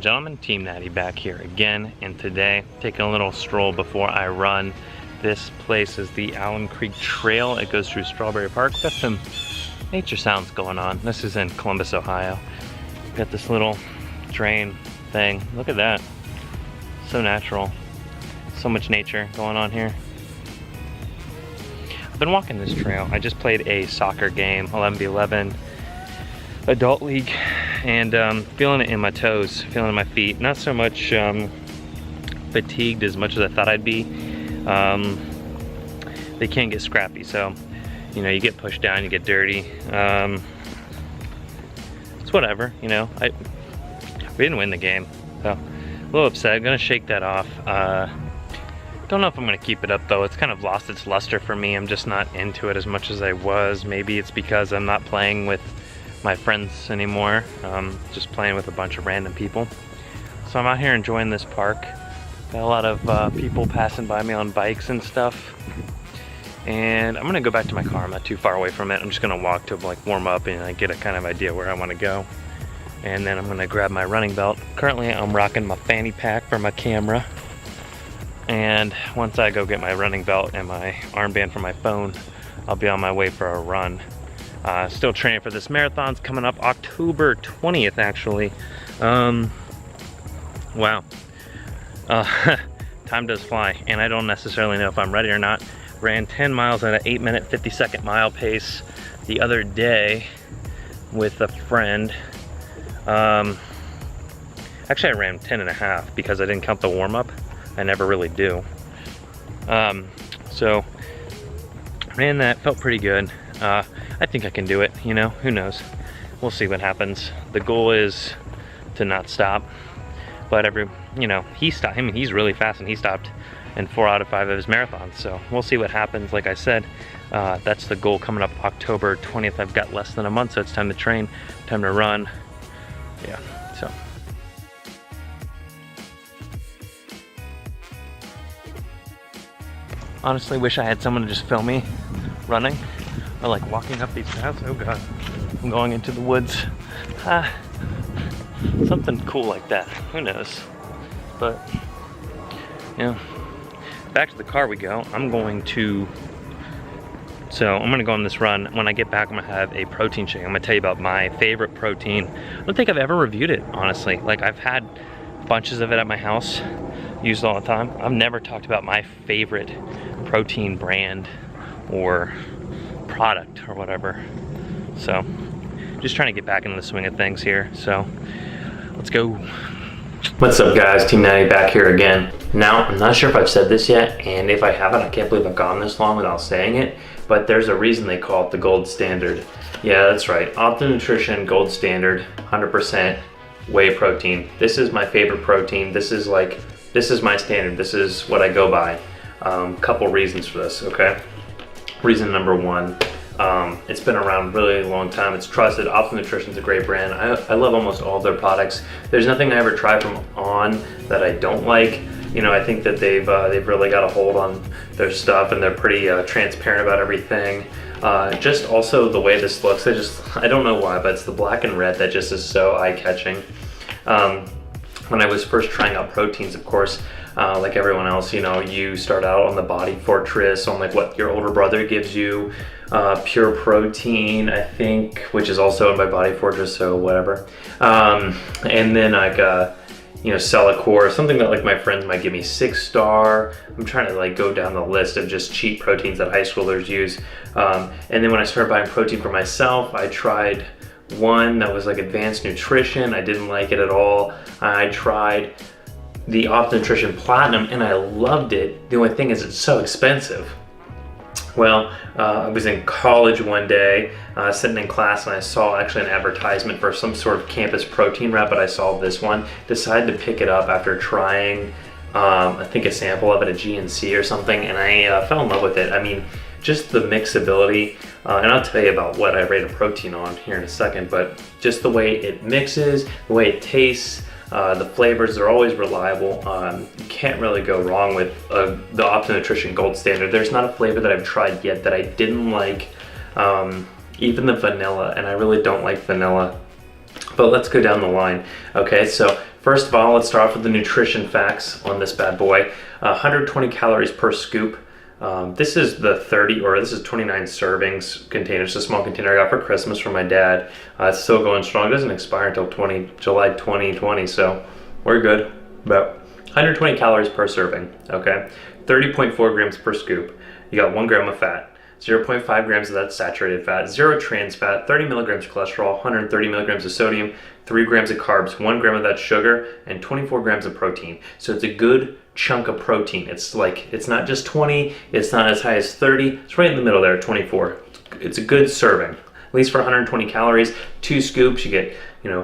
and gentlemen, Team Natty back here again, and today taking a little stroll before I run. This place is the Allen Creek Trail. It goes through Strawberry Park. Got some nature sounds going on. This is in Columbus, Ohio. Got this little drain thing. Look at that. So natural. So much nature going on here. I've been walking this trail. I just played a soccer game, 11v11 adult league, and feeling it in my toes, feeling it in my feet. Not so much fatigued as much as I thought I'd be. They can get scrappy, so you know, you get pushed down, you get dirty. It's whatever, you know. We didn't win the game, so a little upset. I'm gonna shake that off. Don't know if I'm gonna keep it up though. It's kind of lost its luster for me. I'm just not into it as much as I was. Maybe it's because I'm not playing with my friends anymore. Just playing with a bunch of random people. So I'm out here enjoying this park. Got a lot of people passing by me on bikes and stuff. And I'm gonna go back to my car. I'm not too far away from it. I'm just gonna walk to like warm up and get a kind of idea where I wanna go. And then I'm gonna grab my running belt. Currently I'm rocking my fanny pack for my camera. And once I go get my running belt and my armband for my phone, I'll be on my way for a run. Still training for this marathon's coming up October 20th actually. Wow. Time does fly, and I don't necessarily know if I'm ready or not. Ran 10 miles at an 8-minute 50-second mile pace the other day with a friend. Actually I ran 10.5 because I didn't count the warm-up. I never really do. So ran that, felt pretty good. I think I can do it, you know, who knows? We'll see what happens. The goal is to not stop, but you know, he stopped. I mean, he's really fast and he stopped in 4 out of 5 of his marathons. So we'll see what happens. Like I said, that's the goal coming up October 20th. I've got less than a month, so it's time to train, time to run. Yeah, so. Honestly, wish I had someone to just film me running or like walking up these paths. Oh God, I'm going into the woods. Something cool like that, who knows? But, yeah, back to the car we go. I'm gonna go on this run. When I get back, I'm gonna have a protein shake. I'm gonna tell you about my favorite protein. I don't think I've ever reviewed it, honestly. Like, I've had bunches of it at my house, used all the time. I've never talked about my favorite protein brand or product or whatever. So, just trying to get back into the swing of things here. So, let's go. What's up guys, Team Natty back here again. Now, I'm not sure if I've said this yet, and if I haven't, I can't believe I've gone this long without saying it, but there's a reason they call it the gold standard. Yeah, that's right, Optimum Nutrition Gold Standard, 100% whey protein. This is my favorite protein. This is my standard. This is what I go by. Couple reasons for this, okay? Reason number one, it's been around really long time. It's trusted. Optimum Nutrition is a great brand. I love almost all their products. There's nothing I ever try from On that I don't like. You know, I think that they've really got a hold on their stuff, and they're pretty transparent about everything. Just also the way this looks, I don't know why, but it's the black and red that just is so eye-catching. When I was first trying out proteins, of course, like everyone else, you know, you start out on the Body Fortress, on like what your older brother gives you, Pure Protein, I think, which is also owned by Body Fortress, so whatever. And then like, you know, Celicor, something that like my friends might give me 6-star. I'm trying to like go down the list of just cheap proteins that high schoolers use. And then when I started buying protein for myself, I tried one that was like Advanced Nutrition. I didn't like it at all. I tried the Optimum Nutrition Platinum and I loved it. The only thing is it's so expensive. Well, I was in college one day, sitting in class, and I saw actually an advertisement for some sort of campus protein wrap, but I saw this one. Decided to pick it up after trying, I think a sample of it at GNC or something, and I fell in love with it. I mean, just the mixability, and I'll tell you about what I rate a protein on here in a second, but just the way it mixes, the way it tastes, the flavors are always reliable. You can't really go wrong with the Optimum Nutrition Gold Standard. There's not a flavor that I've tried yet that I didn't like, even the vanilla, and I really don't like vanilla. But let's go down the line. Okay, so First of all, let's start off with the nutrition facts on this bad boy. 120 calories per scoop. This is the 29 servings container. It's a small container I got for Christmas from my dad. It's still going strong. It doesn't expire until July 2020, so we're good. About 120 calories per serving, okay? 30.4 grams per scoop. You got 1 gram of fat. 0.5 grams of that saturated fat, 0 trans fat, 30 milligrams of cholesterol, 130 milligrams of sodium, 3 grams of carbs, 1 gram of that sugar, and 24 grams of protein. So it's a good chunk of protein. It's not just 20, it's not as high as 30, it's right in the middle there, 24. It's a good serving, at least for 120 calories. 2 scoops, you get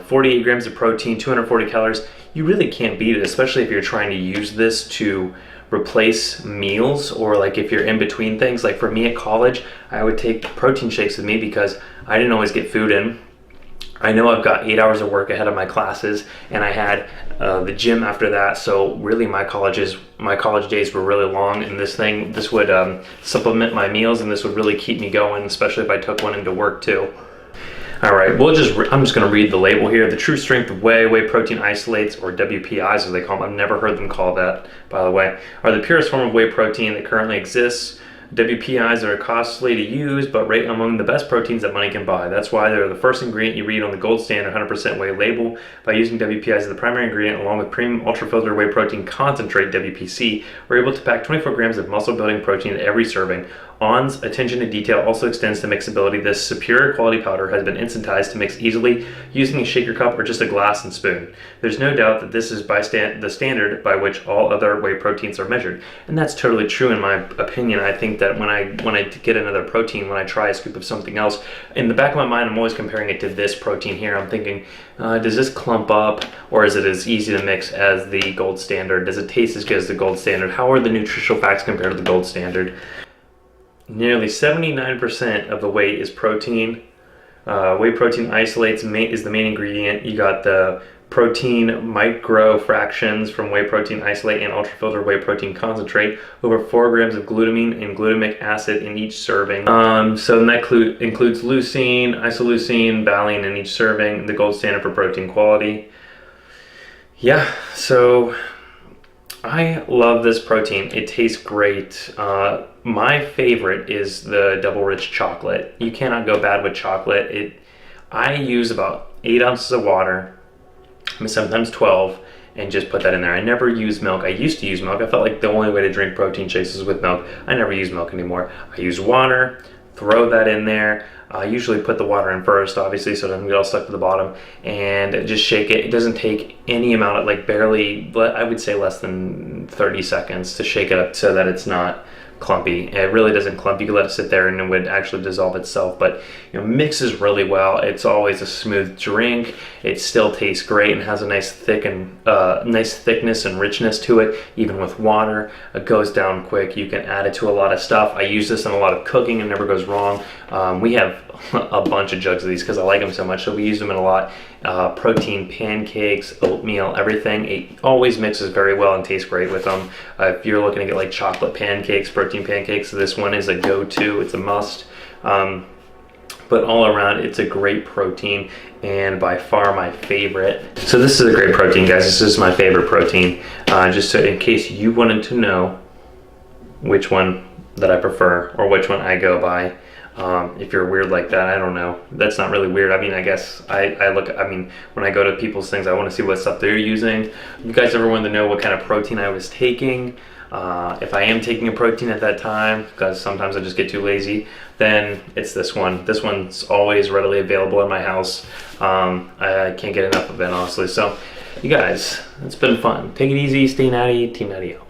48 grams of protein, 240 calories. You really can't beat it, especially if you're trying to use this to replace meals, or like if you're in between things. Like for me at college, I would take protein shakes with me because I didn't always get food in. I know I've got 8 hours of work ahead of my classes, and I had the gym after that, so really my college days were really long, and this would supplement my meals, and this would really keep me going, especially if I took one into work too. All right, I'm just gonna read the label here. The true strength of whey protein isolates, or WPIs as they call them, I've never heard them call that, by the way, are the purest form of whey protein that currently exists. WPIs are costly to use, but rate among the best proteins that money can buy. That's why they're the first ingredient you read on the Gold Standard 100% whey label. By using WPIs as the primary ingredient, along with premium ultra-filtered whey protein concentrate, WPC, we're able to pack 24 grams of muscle-building protein at every serving. ON's attention to detail also extends to mixability. This superior quality powder has been instantized to mix easily using a shaker cup or just a glass and spoon. There's no doubt that this is the standard by which all other whey proteins are measured. And that's totally true in my opinion. I think that when I get another protein, when I try a scoop of something else, in the back of my mind, I'm always comparing it to this protein here. I'm thinking, does this clump up, or is it as easy to mix as the Gold Standard? Does it taste as good as the Gold Standard? How are the nutritional facts compared to the Gold Standard? Nearly 79% of the whey is protein. Whey protein isolates is the main ingredient. You got the protein micro fractions from whey protein isolate and ultra-filtered whey protein concentrate. Over 4 grams of glutamine and glutamic acid in each serving. So that includes leucine, isoleucine, valine in each serving. The Gold Standard for protein quality. Yeah, so I love this protein. It tastes great. My favorite is the double rich chocolate. You cannot go bad with chocolate. I use about 8 ounces of water, sometimes 12, and just put that in there. I never use milk. I used to use milk. I felt like the only way to drink protein shakes is with milk. I never use milk anymore. I use water, throw that in there. I usually put the water in first, obviously, so it doesn't get all stuck to the bottom, and just shake it. It doesn't take any amount of, like barely, I would say less than 30 seconds to shake it up so that it's not clumpy. It really doesn't clump. You can let it sit there and it would actually dissolve itself, but mixes really well. It's always a smooth drink. It still tastes great and has a nice thickness and richness to it, even with water. It goes down quick. You can add it to a lot of stuff. I use this in a lot of cooking and never goes wrong. We have a bunch of jugs of these because I like them so much, so we use them in a lot. Protein pancakes, oatmeal, everything. It always mixes very well and tastes great with them. If you're looking to get like chocolate pancakes, protein pancakes, this one is a go-to. It's a must. But all around, it's a great protein and by far my favorite. So this is a great protein, guys. This is my favorite protein. Just so in case you wanted to know which one that I prefer or which one I go by. If you're weird like that, I don't know. That's not really weird. I mean, I guess when I go to people's things, I want to see what stuff they're using. You guys ever wanted to know what kind of protein I was taking? If I am taking a protein at that time, because sometimes I just get too lazy, then it's this one. This one's always readily available in my house. I can't get enough of it, honestly. So, you guys, it's been fun. Take it easy, stay natty, Team Natty out.